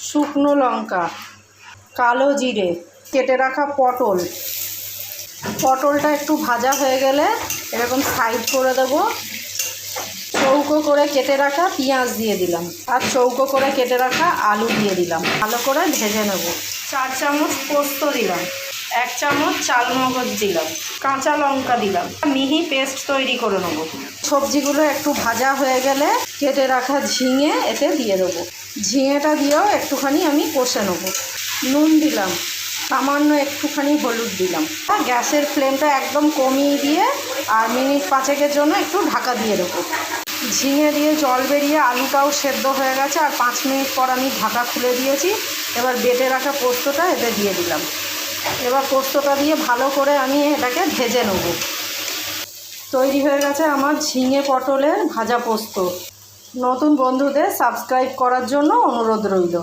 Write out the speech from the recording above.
শুকনো লঙ্কা, কালো জিরে, কেটে রাখা পটলটা একটু ভাজা হয়ে গেলে এরকম সাইড করে দেব। চৌকো করে কেটে রাখা পেঁয়াজ দিয়ে দিলাম আর চৌকো করে কেটে রাখা আলু দিয়ে দিলাম, ভালো করে ভেজে নেব। 4 চামচ পোস্ত দিলাম, 1 চামচ চালমগজ দিলাম, কাঁচা লঙ্কা দিলাম, মিহি পেস্ট তৈরি করে নেব। সবজিগুলো একটু ভাজা হয়ে গেলে কেটে রাখা ঝিঙে এতে দিয়ে দেবো। ঝিঙেটা দিয়েও একটুখানি আমি কষে নেব। নুন দিলাম, সামান্য একটুখানি হলুদ দিলাম। আর গ্যাসের ফ্লেমটা একদম কমিয়ে দিয়ে আর মিনিট 5 জন্য একটু ঢাকা দিয়ে দেবো। ঝিঙে দিয়ে জল বেরিয়ে আলুটাও সেদ্ধ হয়ে গেছে আর 5 মিনিট পর আমি ঢাকা খুলে দিয়েছি। এবার বেটে রাখা পোস্তটা এতে দিয়ে দিলাম। এবার পোস্তটা দিয়ে ভালো করে আমি এটাকে ভেজে নেব। তৈরি হয়ে গেছে আমার ঝিঙে পটলের ভাজা পোস্ত। নতুন বন্ধুদের সাবস্ক্রাইব করার জন্য অনুরোধ রইল।